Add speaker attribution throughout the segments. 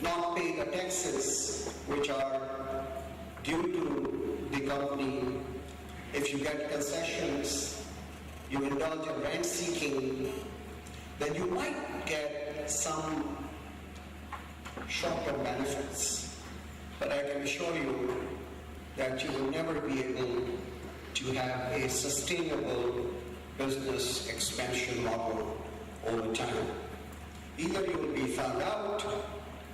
Speaker 1: not pay the taxes which are due to the company, if you get concessions, you indulge in rent seeking, then you might get some short-term benefits. But I can assure you that you will never be able to have a sustainable business expansion model over time. Either you will be found out,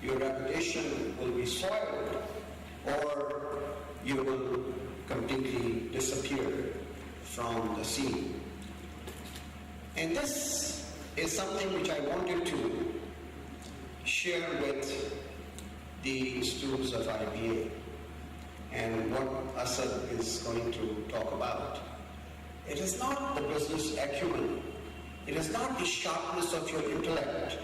Speaker 1: your reputation will be soiled, or you will completely disappear from the scene. And this is something which I wanted to share with the students of IBA, and what Asad is going to talk about. It is not the business acumen. It is not the sharpness of your intellect.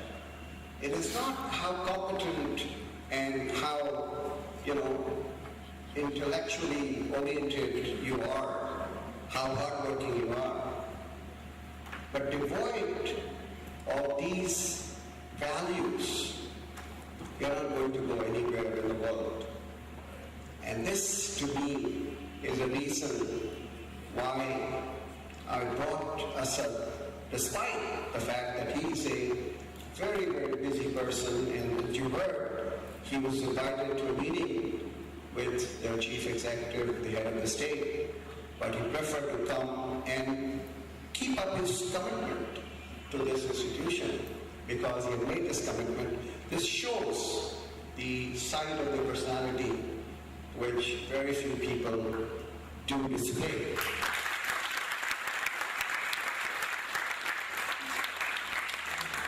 Speaker 1: It is not how competent and how, intellectually oriented you are, how hardworking you are. But devoid of these values, you're not going to go anywhere in the world. And this, to me, is a reason why I brought Asad, despite the fact that he is a very, very busy person, and as you heard, he was invited to a meeting with the chief executive, the head of the state, but he preferred to come and keep up his commitment to this institution because he had made this commitment. This shows the side of the personality which very few people do display.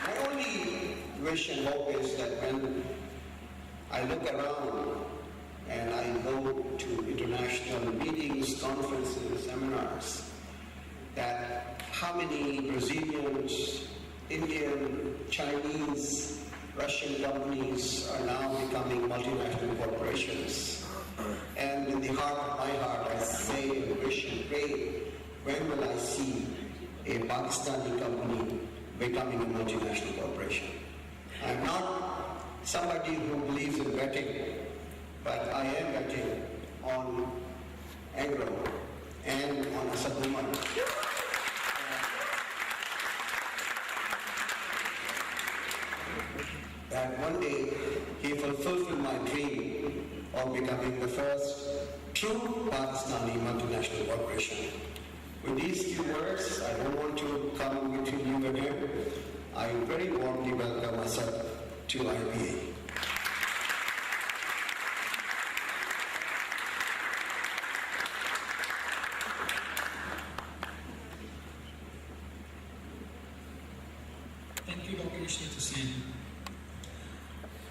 Speaker 1: My only wish and hope is that when I look around and I go to international meetings, conferences, seminars, that how many Brazilians, Indian, Chinese, Russian companies are now becoming multinational corporations. And in the heart of my heart, I say and wish and pray, when will I see a Pakistani company becoming a multinational corporation? I'm not somebody who believes in betting, but I am betting on Agro and on Asad Umer. That one day he will fulfill my dream of becoming the first true Pakistani multinational corporation. With these few words, I don't want to come between you and him. I very warmly welcome Asad to IBA.
Speaker 2: Thank you, Dr. Asad Hussain.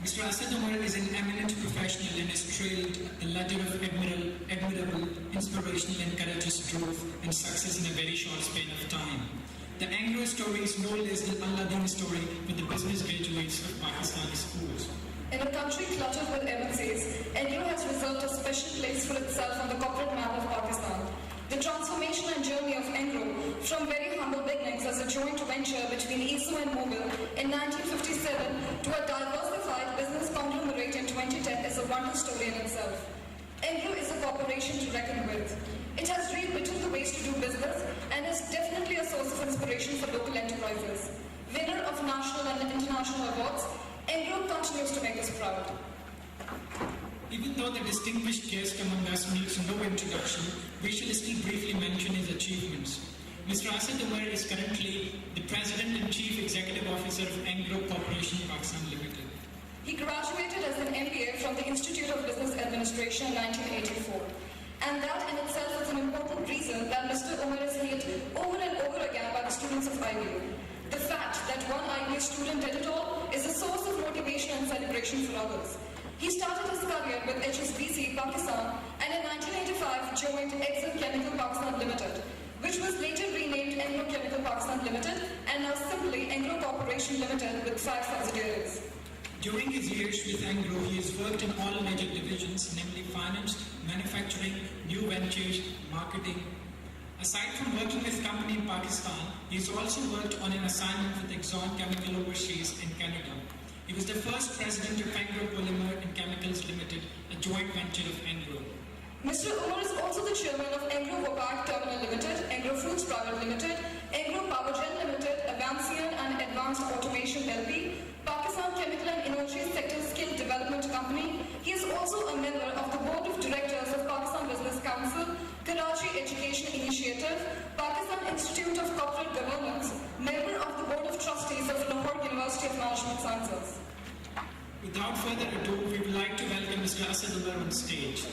Speaker 2: Mr. Asad Umer is an eminent professional and has trailed the ladder of admirable, inspirational and courageous growth and success in a very short span of time. The Anglo story is no less than Aladdin story for the business graduates of Pakistani schools.
Speaker 3: In a country cluttered with MNCs, Anglo has reserved a special place for itself on the corporate map of Pakistan. The transformation and journey of Anglo, from very humble beginnings as a joint venture between ISO and Mobil in 1957 to a diversified business conglomerate in 2010, is a wonder story in itself. Anglo is a corporation to reckon with. It has rewritten the ways to do business and is definitely a source of inspiration for local enterprises. Winner of national and international awards, Anglo continues to make us proud.
Speaker 2: Even though the distinguished guest among us needs no introduction, we shall still briefly mention his achievements. Mr. Asad Umer is currently the President and Chief Executive Officer of Anglo Corporation Pakistan Limited.
Speaker 3: He graduated as an MBA from the Institute of Business Administration in 1984. And that in itself is an important reason that Mr. Umer is hailed over and over again by the students of IBA. The fact that one IBA student did it all is a source of motivation and celebration for others. He started his career with HSBC Pakistan and in 1985 joined Exxon Chemical Pakistan Limited, which was later renamed Anglo Chemical Pakistan Limited and now simply Anglo Corporation Limited with 5 subsidiaries.
Speaker 2: During his years with Anglo, he has worked in all major divisions, namely finance, manufacturing, new ventures, marketing. Aside from working with company in Pakistan, he has also worked on an assignment with Exxon Chemical overseas in Canada. He was the first president of Engro Polymer and Chemicals Limited, a joint venture of Engro.
Speaker 3: Mr. Umer is also the chairman of Engro Vopak Terminal Limited, Engro Foods Private Limited, Engro Powergen Limited, Avancian and Advanced Automation LP, Pakistan Chemical and Energy Sector Skill Development Company. He is also a member of the Board of Directors of Pakistan Business Council, Karachi Education Initiative, Pakistan Institute of Corporate Governance, member of the Board of Trustees of Lahore University of Management Sciences.
Speaker 2: Without further ado, we would like to welcome Mr. Asad Umer on stage.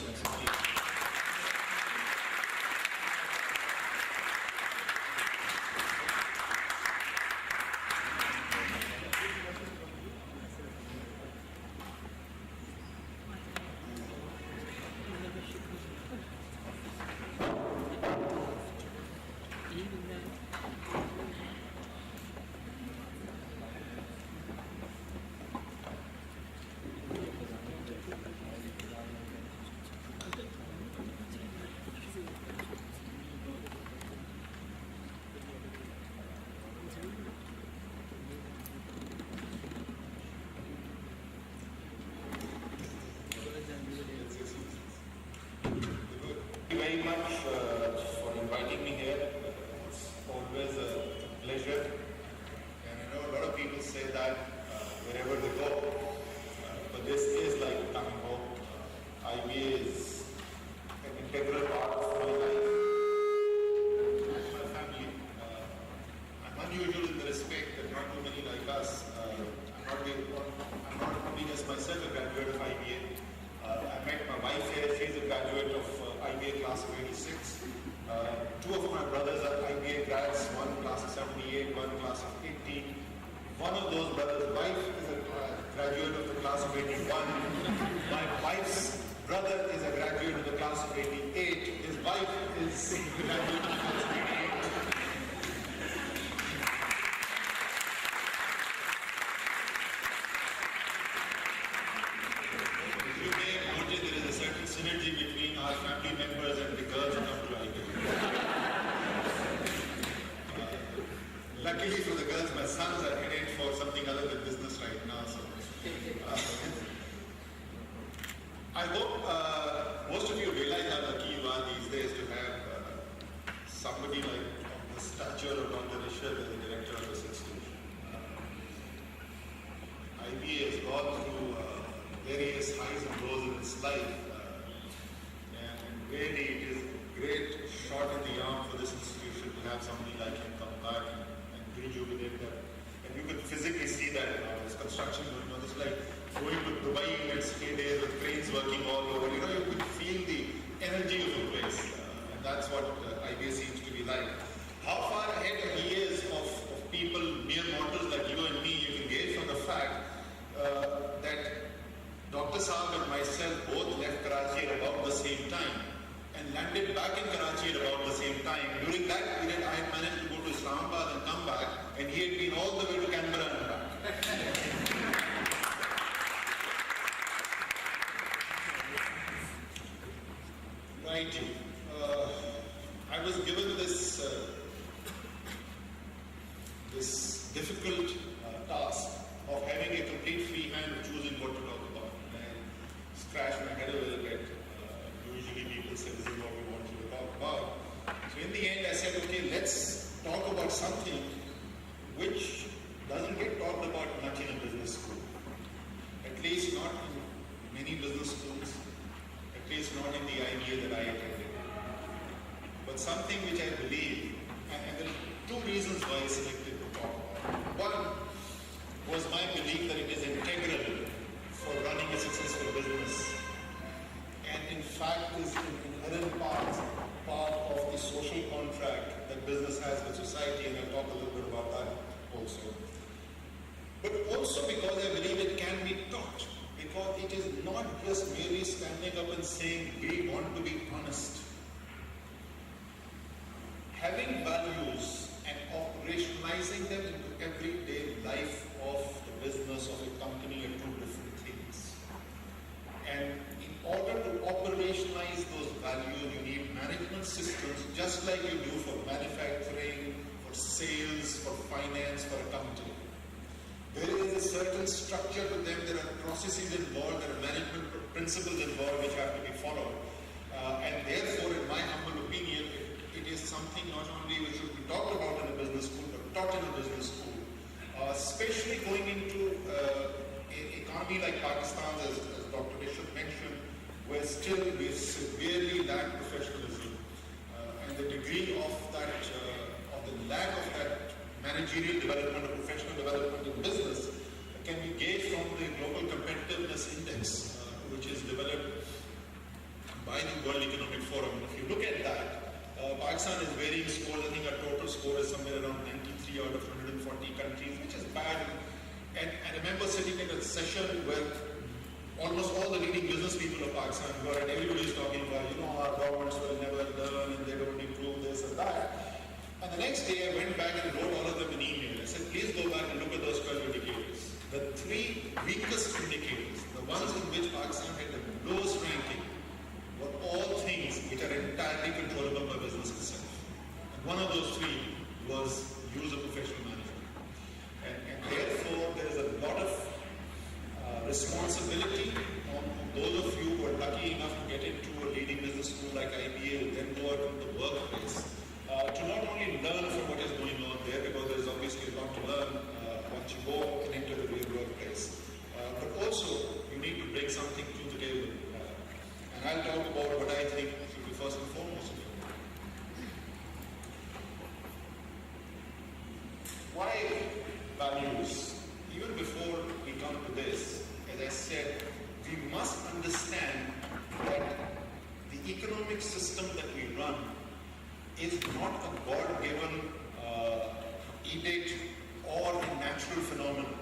Speaker 4: Thank you very much for inviting me here. It's always a pleasure. And I know a lot of people say that wherever they go, but this is like coming home. IBA is an integral part of my life and my family. I'm unusual in the respect that not too many like us. I'm not only just myself a graduate of IBA. I met my wife here. She's a graduate of IBA class of 86. Two of my brothers are IBA grads, one class of 78, one class of 80. One of those brothers' wife is a graduate of the class of 81. My wife's brother is a graduate of the class of 88. His wife is a graduate of the class of 88. Synergy between our family members and the girls who come to IBA. Luckily for the girls, my sons are headed for something other than business right now. So, I hope most of you realize how lucky you are these days to have somebody like the stature of Dr. Rishad as the director of this institution. IBA has gone through various highs and lows in its life. Really, it is a great shot in the arm for this institution to have somebody like him come back and rejuvenate that. And you could physically see that there's construction going on. It's like going to Dubai in its heydays with cranes working all over. You know, you could feel the energy of the place. And that's what IBA seems to be like. How far ahead he is of people, mere mortals like you and me, you can gauge from the fact that Dr. Saab and myself both left Karachi at about the same time and landed back in Karachi at about the same time. During that period, I had managed to go to Islamabad and come back, and he had been all the way to Canberra and back. Right. I was given this difficult task of having a complete free hand of choosing what to talk about. And scratch my head a little bit. Usually people say this is what we want you to talk about. So in the end I said, okay, let's talk about something which doesn't get talked about much in a business school. At least not in many business schools. At least not in the IBA that I attended. But something which I believe, and there are two reasons why I selected to talk about. One was my belief that it is integral for running a successful business. And in fact is an inherent part of the social contract that business has with society, and I'll talk a little bit about that also. But also because I believe it can be taught, because it is not just merely standing up and saying we want to be honest. Having values and operationalizing them into everyday life of the business of a company are two different things. And in order to operationalize those values, you need management systems just like you do for manufacturing, for sales, for finance, for accounting. There is a certain structure to them, there are processes involved, there are management principles involved which have to be followed. And therefore, in my humble opinion, it is something not only which should be talked about in a business school, but taught in a business school. Especially going into an economy like Pakistan, as Dr. Bishop mentioned, where still we severely lack professionalism. And the degree of that, of the lack of that managerial development or professional development in business can be gauged from the Global Competitiveness Index, which is developed by the World Economic Forum. If you look at that, Pakistan is varying scores. I think our total score is somewhere around 93 out of 140 countries, which is bad. And I remember sitting at a session where almost all the leading business people of Pakistan were, and everybody is talking about, our governments will never learn and they don't improve this and that. And the next day I went back and wrote all of them an email. I said, please go back and look at those 12 indicators. The three weakest indicators, the ones in which Pakistan had the lowest ranking, were all things which are entirely controllable by business itself. And one of those three was use of professional management. And therefore, there is a lot of responsibility on those of you who are lucky enough to get into a leading business school like IBA, then go out into the workplace, to not only learn from what is going on there, because there is obviously a lot to learn once you go and enter the real workplace, but also you need to bring something to the table. And I'll talk about what I think should be first and foremost. Why values? Even before we come to this, as I said, we must understand that the economic system that we run is not a God-given edict or a natural phenomenon.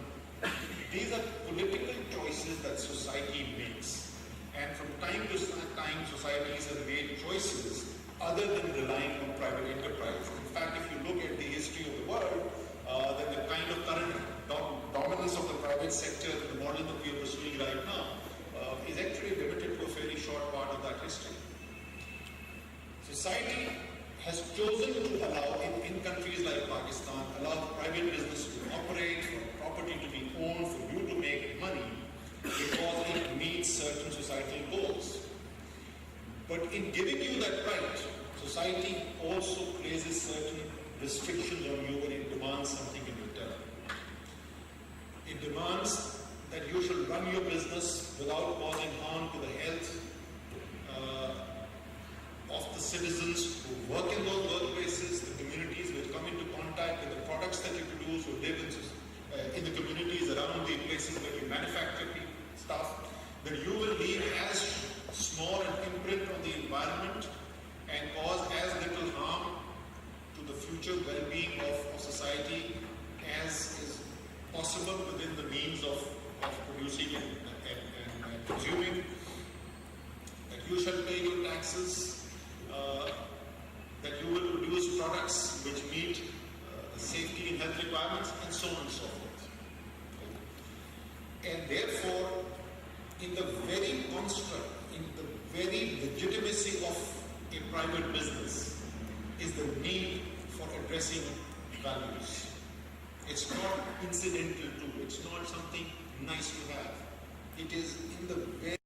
Speaker 4: These are political choices that society makes. And from time to time, societies have made choices other than relying on private enterprise. In fact, if you look at the history of the world, then the kind of current dominance of the private sector, the model that we are pursuing right now, is actually limited to a fairly short part of that history. Society has chosen to allow, in countries like Pakistan, allow private business to operate, for property to be owned, for you to make money, because it meets certain societal goals. But in giving you that right, society also places certain restrictions on you, and it demands something in return. It demands that you should run your business without causing harm to the health of the citizens who work in those workplaces, the communities which come into contact with the products that you produce, who live in the communities around the places where you manufacture stuff, that you will leave as small an imprint on the environment and cause as little harm to the future well-being of society as is possible within the means of producing and consuming, that you shall pay your taxes, that you will produce products which meet the safety and health requirements, and so on and so forth. And therefore, in the very construct, in the very legitimacy of a private business, is the need for addressing values. It's not incidental to, it's not something nice to have. It is in the very